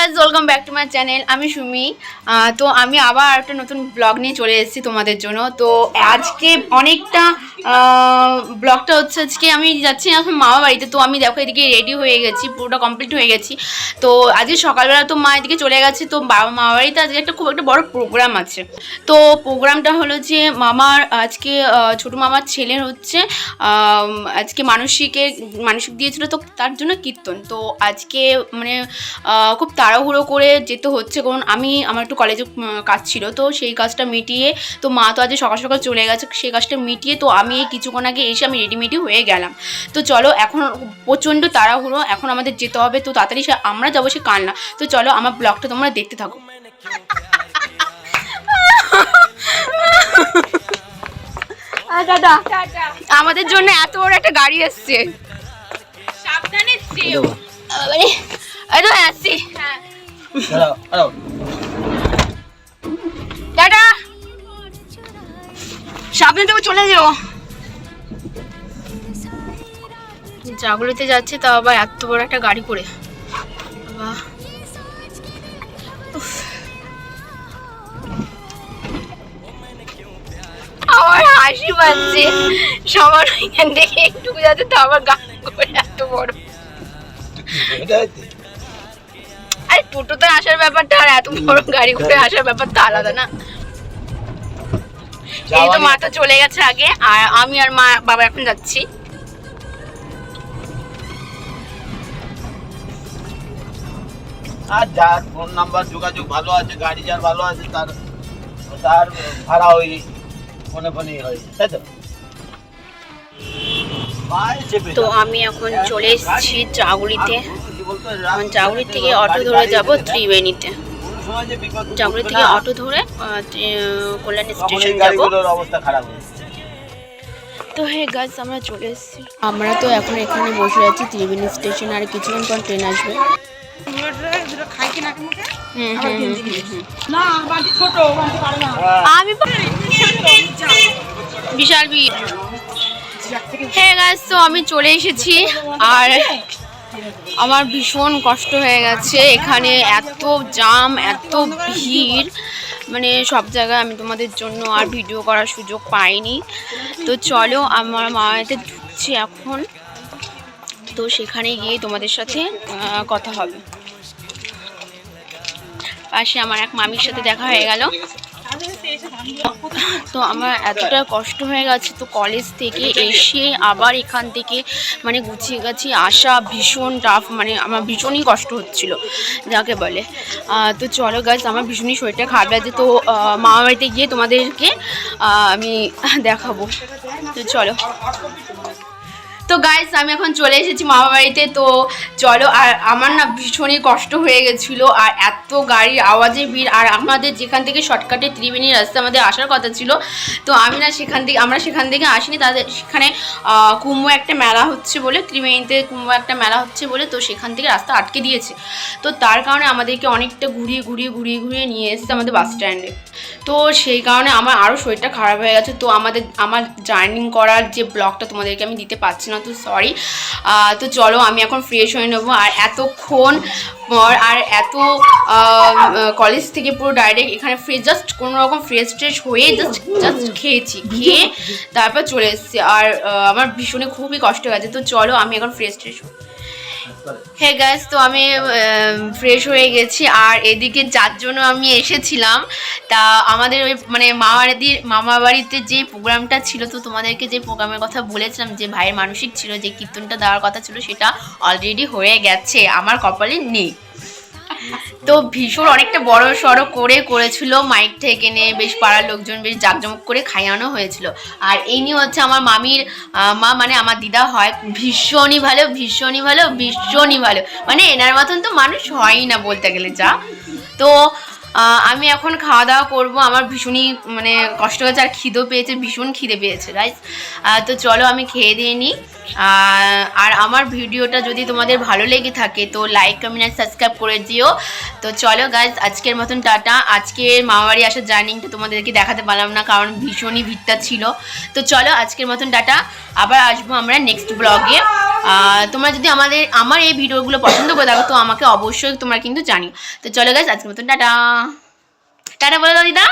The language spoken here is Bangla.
Guys welcome back to my channel. আমি সুমি। তো আমি আবার একটা নতুন ব্লগ নিয়ে চলে এসেছি তোমাদের জন্য। তো আজকে অনেকটা ব্লগটা হচ্ছে আজকে আমি যাচ্ছি এখন মামা বাড়িতে। তো আমি দেখো এদিকে রেডি হয়ে গেছি, পুরোটা কমপ্লিট হয়ে গেছি। তো আজকে সকালবেলা তো মা এদিকে চলে গেছে। তো মামা বাড়িতে আজকে একটা খুব একটা বড় প্রোগ্রাম আছে। তো প্রোগ্রামটা হলো যে মামার আজকে ছোটো মামার ছেলের হচ্ছে আজকে মানসিক দিয়েছিল, তো তার জন্য কীর্তন। তো আজকে মানে খুব তাড়াহুড়ো করে যেতে হচ্ছে, কারণ আমার একটু কলেজে কাজ ছিল, তো সেই কাজটা মিটিয়ে তো মা তো আজকে সকাল সকাল চলে গেছে, সেই কাজটা মিটিয়ে তো আমি এই কিছুক্ষণ আগে এসে আমি রেডিমেডি হয়ে গেলাম। তো চলো এখন প্রচণ্ড তাড়াহুড়ো, এখন আমাদের যেতে হবে। তো তাড়াতাড়ি আমরা যাবো সে কাল না। তো চলো আমার ব্লগটা তোমরা দেখতে থাকো। দাদা আমাদের জন্য এত বড় একটা গাড়ি এসছে, সাবধানে যেও। আসছি। টাটা, সাবধানে তো চলে যাও। জাগুলিতে যাচ্ছে, তাও আবার এত বড় একটা গাড়ি করে। আমার হাসি পাচ্ছে, সবার এখান থেকে একটু যাচ্ছে, তো আবার গাড়ি করে এত বড়। আরে টোটোতে আসার ব্যাপারটা আর এত বড় গাড়ি করে আসার ব্যাপারটা আলাদা না। এই তো মা তো চলে গেছে আগে, আর আমি আর মা বাবা এখন যাচ্ছি। আর যার ফোন নাম্বার যোগাযোগ ভালো আছে, গাড়ি যার ভালো আছে, তার তার ভাড়া ওই ফোনে ফোনেই হয়, তাই তো। তো আমি এখন চলে এসেছি জাগুলিতে। জাগুলি থেকে অটো ধরে যাব ত্রিবেণীতে। জাগুলি থেকে অটো ধরে কল্যাণী স্টেশন যাব। তো হে গাইস আমরা চলে এসেছি। আমরা তো এখন এখানে বসে আছি ত্রিবেণী স্টেশন, আর কিছুক্ষণ পর ট্রেন আসবে। আমি বিশাল হ্যাঁ গাইস, তো আমি চলে এসেছি, আর আমার ভীষণ কষ্ট হয়ে গেছে। এখানে এত জাম, এত ভিড়, মানে সব জায়গায় আমি তোমাদের জন্য আর ভিডিও করার সুযোগ পাইনি। তো চলো আমার মামাতে ঢুকছি এখন, তো সেখানে গিয়ে তোমাদের সাথে কথা হবে। পাশে আমার এক মামির সাথে দেখা হয়ে গেল। তো আমার এতটা কষ্ট হয়ে গেছে, তো কলেজ থেকে এসে আবার এখান থেকে মানে গুছিয়ে গেছি আসা ভীষণ টাফ, মানে আমার ভীষণই কষ্ট হচ্ছিল যাকে বলে। তো চলো গাইস, আমার ভীষণই শরীরটা খারাপ লাগছে। তো মামা বাড়িতে গিয়ে তোমাদেরকে আমি দেখাবো। তো চলো। তো গাইস আমি এখন চলে এসেছি মামা বাড়িতে। তো চলো, আর আমার না ভীষণই কষ্ট হয়ে গেছিলো, আর এত গাড়ির আওয়াজে ভিড়, আর আমাদের যেখান থেকে শর্টকাটে ত্রিবেণী রাস্তা আমাদের আসার কথা ছিল, তো আমরা সেখান থেকে আসিনি। তাদের সেখানে কুম্ভ একটা মেলা হচ্ছে বলে, ত্রিবেণীতে কুম্ভ একটা মেলা হচ্ছে বলে, তো সেখান থেকে রাস্তা আটকে দিয়েছে। তো তার কারণে আমাদেরকে অনেকটা ঘুরিয়ে নিয়ে এসেছে আমাদের বাস স্ট্যান্ডে। তো সেই কারণে আমার আরও শরীরটা খারাপ হয়ে গেছে। তো আমার জার্নি করার যে ব্লগটা তোমাদেরকে আমি দিতে পারছি না, তো সরি। তো চলো আমি এখন ফ্রেশ হয়ে নেবো। আর এতক্ষণ পর আর এত কলেজ থেকে পুরো ডাইরেক্ট এখানে জাস্ট কোনো রকম ফ্রেশ হয়ে জাস্ট খেয়ে তারপর চলে এসেছি। আর আমার ভীষণই খুবই কষ্ট হয়ে গেছে। তো চলো আমি এখন ফ্রেশ হ্যাঁ গাইস, তো আমি ফ্রেশ হয়ে গেছি। আর এদিকে যার জন্য আমি এসেছিলাম, তা আমাদের ওই মানে মামা বাড়িতে যে প্রোগ্রামটা ছিল, তো তোমাদেরকে যে প্রোগ্রামের কথা বলেছিলাম, যে ভাইয়ের মানসিক ছিল, যে কীর্তনটা দেওয়ার কথা ছিল, সেটা অলরেডি হয়ে গেছে, আমার কপালে নেই। তো ভীষণ অনেকটা বড় সড়ো করেছিল, মাইক থেকে নিয়ে বেশ পাড়ার লোকজন বেশ জাঁকজমক করে খাইয়ানো হয়েছিল। আর এই নিয়ে হচ্ছে আমার মামির মা, মানে আমার দিদা হয় ভীষণই ভালো, মানে এনার মতন তো মানুষ হয়ই না বলতে গেলে যা। তো আমি এখন খাওয়া দাওয়া করবো। আমার ভীষণই মানে কষ্ট হয়েছে, আর ভীষণ খিদে পেয়েছে গাইস। তো চলো আমি খেয়ে দিয়ে নিই। আর আমার ভিডিওটা যদি তোমাদের ভালো লেগে থাকে তো লাইক, কমেন্ট আর সাবস্ক্রাইব করে দিও। তো চলো গাইস, আজকের মতন টাটা। আজকের মামাবাড়ি আসার জার্নিটা তোমাদেরকে দেখাতে পারলাম না, কারণ ভীষণই ভিড়টা ছিল। তো চলো আজকের মতন টাটা, আবার আসবো আমরা নেক্সট ব্লগে। তোমরা যদি আমার এই ভিডিওগুলো পছন্দ করে থাকো তো আমাকে অবশ্যই তোমরা কিন্তু জানিও। তো চলো গাইস, আজকের মতন টাটা টাটা বলে দাও দিদা।